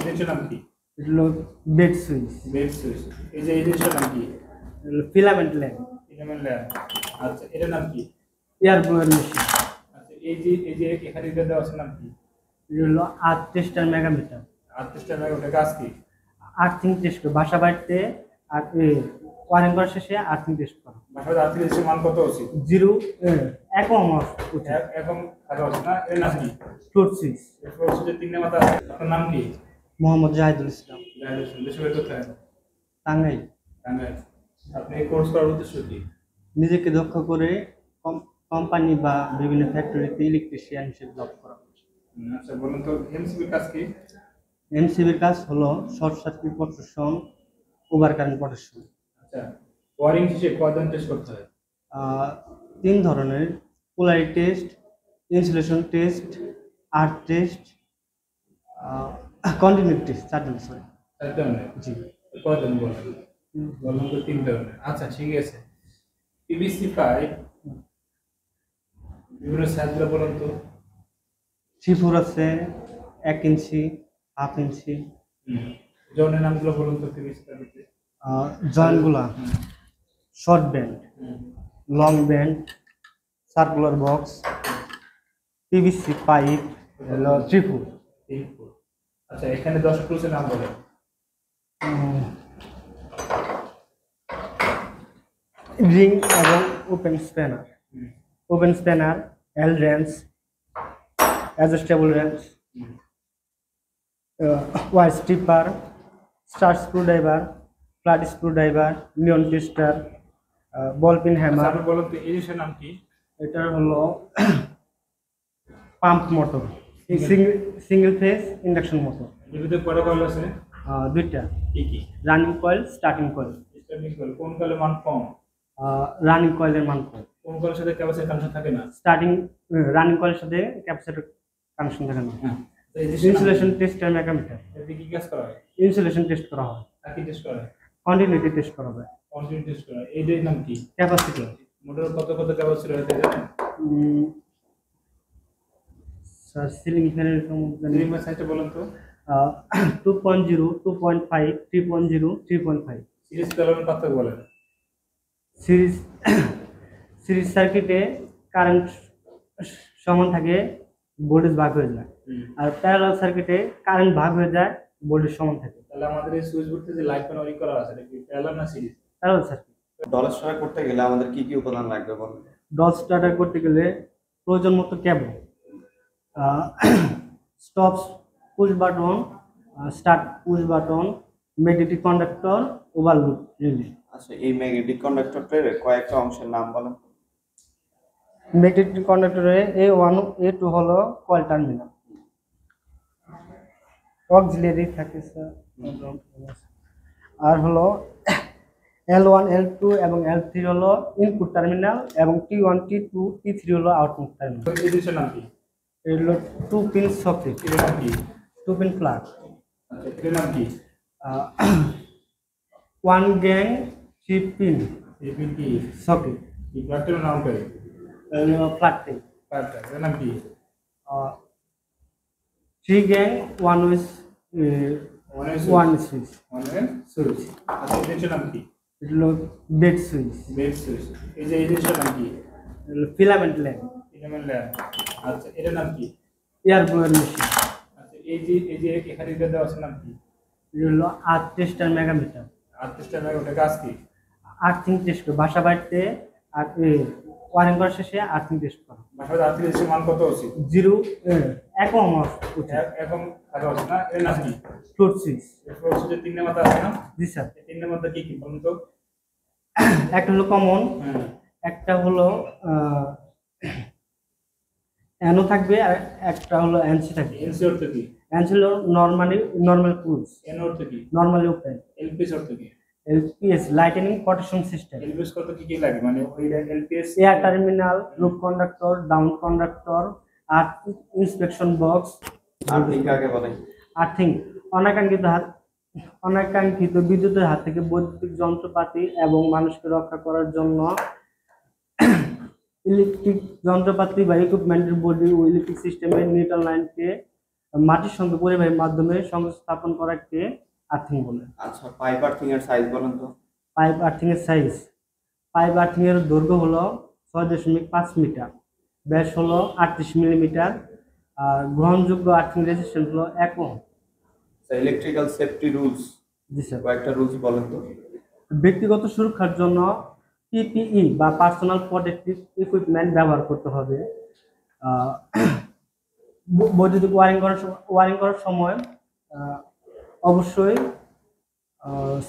জিনিসটার নাম কি? এটা হলো বেড সুইচ। Bed switch. এই জিনিসটার নাম কি? Filament lamp. Filament lamp. আচ্ছা, এটার নাম কি? Air blower machine. আচ্ছা, এই যে এখানে এটা দেওয়া আছে নাম কি? এটা হলো আর্থ টেস্টার মেগামিটার। আর্টিস্টের ওটা কাজ কি? আর্থিং টেস্ট করে বাসা বাড়িতে আর ওয়ারিং করার শেষে আর্থিং টেস্ট করা। বাসায় আর্টিস্টের মান কত উচিত? জিরো একম উচিত। এখন থাকা উচিত না। এর নাম কি? Floor switch. এরপর হচ্ছে যে 3 নাম্বার আছে, আপনার নাম কি? মোহাম্মদ জাহিদুল ইসলাম। দেশের কোথায়? টাঙ্গাইল। টাঙ্গাইল। আপনি এই কোর্স করার উদ্দেশ্য কি? নিজেকে দক্ষ করে কোম্পানি বা বিভিন্ন ফ্যাক্টরিতে ইলেকট্রিশিয়ান হিসেবে জব করা। আচ্ছা, বলুন তো এমসিবির কাজ কি? এমসিবির কাজ হলো short circuit protection, over current protection. আচ্ছা, ওয়ারিং হিসেবে কয়জন টেস্ট করতে হয়? 3 ধরনের: পোলারিটি টেস্ট, ইনসুলেশন টেস্ট, আর্থ টেস্ট, কন্টিনিউটি টেস্ট। 4 ধরনের, সরি। 4 ধরনের। জি। কয়জন বলেন? বললাম তো 3 ধরনের। আচ্ছা, ঠিক আছে। পিভিসি পাইপ বিভিন্ন সাইজগুলো বলুন তো। 3/4 আছে, 1 ইঞ্চি, হাফ ইঞ্চি। জনের নামগুলো বলুন তো পিভিসি পাইপে। জয়েন্টগুলা short band, long band, circular box, PVC pipe হলো 3/4। আচ্ছা, এখানে 10 টুলসের নাম বলেন। রিং এবং open spanner. Open spanner, L wrench, adjustable wrench, wire stripper, star screwdriver, flat screwdriver, neon tester, ball pin hammer. আপনি বলুন তো এই জিনিসের নাম কি? এটা হলো pump motor, single phase induction motor. এর ভিতরে কয়টা কয়েল আছে? 2টা। কি কি? Running coil, starting coil. Starting coil. কোন কয়েলের মান কম? রানিং কয়েলের মান কম। কোন কয়েলের সাথে ক্যাপাসিটর কানেকশন থাকে না? স্টার্টিং রানিং কয়েলের সাথে ক্যাপাসিটর কানেকশন থাকে না। তো এই জিনিসের ইনসুলেশন টেস্টার মেগামিটার। এতে কি কাজ করা হয়? ইনসুলেশন টেস্ট করা হয়, আর কি টেস্ট করা হয়? কন্টিনিউটি টেস্ট করা হয়, কন্টিনিউটি টেস্ট করা হয়। এইটার নাম কি? ক্যাপাসিটর। মোটরের কত ক্যাপাসিটর আছে জানেন? স্যার সিলিং ফ্যানের সম্বন্ধে সিলিং ফ্যান সাইজটা বলুন তো। 2.0, 2.5, 3.0, 3.5। সিরিজ প্যারালাল পার্থক্য বলেন। সিরিজ সিরিজ সার্কিটে কারেন্ট সমান থাকে, ভোল্টেজ ভাগ হয়ে যায়। আর প্যারালাল সার্কিটে কারেন্ট ভাগ হয়ে যায়, ভোল্টেজ সমান থাকে। তাহলে আমাদের এই সুইচ বোর্ডে যে লাইট প্যান ওয়ারিং করা আছে এটা কি প্যারালাল না series? Parallel circuit. Dollar star করতে গেলে আমাদের কি কি উপাদান লাগবে বলুন? ডল স্টার্টার করতে গেলে প্রয়োজন মতো cable, stop push button, start push button, magnetic conductor, overload relay. আচ্ছা, এই ম্যাগনেটিক কন্ডাক্টরের কয়েকটা অংশের নাম বলেন। ম্যাগনেটিক কন্ডাক্টরে A1, A2 হলো কয়েল টার্মিনাল। অক্সিলারি থাকে স্যার। আর হলো L1, L2 এবং L3 হলো ইনপুট টার্মিনাল এবং T1, T2, T3 হলো আউটপুট টার্মিনাল। এই জিনিসের নাম কি? এর হলো 2 পিন সকেট, এর নাম কি? 2 পিন প্লাগ। আচ্ছা, এর নাম কি? 1 গ্যাং 3 পিন এই পিন কি? সকেট। এই প্লাগটার নাম কি? Plug tape. প্লাগটা এর নাম কি? 3 gang 1 with one switch. Switch. আচ্ছা, এই জিনিসের নাম কি? এটা হলো বেড সুইচ। Bed switch. এই জিনিসটার নাম কি? Filament lamp. Filament lamp. আচ্ছা, এটার নাম কি? Air blower machine. আচ্ছা, এই যে এখানে এটা দেওয়া আছে নাম কি? এটা হলো আর্থ টেস্টার মেগামিটার। আর্টিস্টের ওটা কাজ কি? আর্থিং টেস্ট করে বাসা বাড়িতে আর ওয়ারিং করার শেষে আর্থিং টেস্ট করা। বাসায় আর্টিস্টের মান কত উচিত? জিরো একম উচিত। এখন থাকা উচিত না। এর নাম কি? Floor switch. এরপর হচ্ছে যে 3 নাম্বার আছে না? জি স্যার। এই 3 নাম্বারটা কি কি বলুন তো। একটা হলো কমন, হ্যাঁ। একটা হলো অ্যানো থাকবে আর একটা হলো এনসি থাকবে। এনসি অর্থ কি? এনসি হলো নর্মাল ক্লোজ, এন অর্থ কি? Normally open. এলপিএস অর্থ কি? LPS lightning protection system. LPS করতে কি কি লাগে মানে ওই LPS? Air terminal, loop conductor, down conductor, earth inspection box. আর কি কাকে বলে? আর্থিং অনাকাঙ্ক্ষিত বিদ্যুতের হাত থেকে বৈদ্যুতিক যন্ত্রপাতি এবং মানুষকে রক্ষা করার জন্য ইলেকট্রিক যন্ত্রপাতি বা ইকুইপমেন্টের বডি ও ইলেকট্রিক সিস্টেমের নিউট্রাল লাইনকে মাটির সঙ্গে পরিবাহীর মাধ্যমে সংযোগ স্থাপন করাকে আর্থিং বলে। আচ্ছা, পাইপ আর্থিং এর সাইজ বলেন তো। পাইপ আর্থিং এর সাইজ, পাইপ আর্থিং এর দৈর্ঘ্য হলো 6.5 মিটার, ব্যাস হলো 38 মিলিমিটার, আর গ্রহণযোগ্য আর্থিং রেজিস্ট্যান্স হলো 1 ওহম। ইলেকট্রিক্যাল সেফটি রুলস, জি স্যার। কয়েকটা রুলস বলেন তো। ব্যক্তিগত সুরক্ষার জন্য পিপিই বা পার্সোনাল প্রোটেক্টিভ ইকুইপমেন্ট ব্যবহার করতে হবে। আহ, বৈদ্যুতিক ওয়ারিং করার সময় অবশ্যই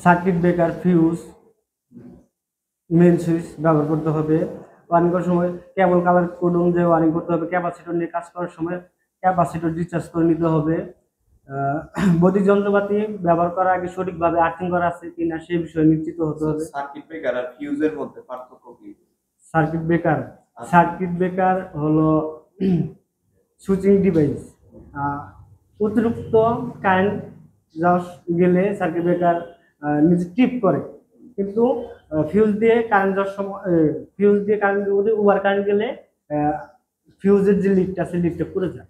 circuit breaker, fuse, main switch ব্যবহার করতে হবে। ওয়ারিং করার সময় কেবল কালার কোড অনুযায়ী ওয়ারিং করতে হবে। ক্যাপাসিটর নিয়ে কাজ করার সময় ক্যাপাসিটর রিচার্জ করে নিতে হবে। বৈদ্যুতিক যন্ত্রপাতি ব্যবহার করার আগে সঠিকভাবে আর্থিং করা আছে কিনা সেই বিষয়ে নিশ্চিত হতে হবে। সার্কিট ব্রেকার আর ফিউজের মধ্যে পার্থক্য কি? সার্কিট ব্রেকার হলো সুইচিং ডিভাইস। অতিরিক্ত কারেন্ট গেলে সার্কিট ব্রেকার নিজে টিপ করে, কিন্তু ফিউজ দিয়ে কারেন্ট যাওয়ার সময় ওভার কারেন্ট গেলে ফিউজের যে লিকটা আছে লিকটা পুড়ে যায়।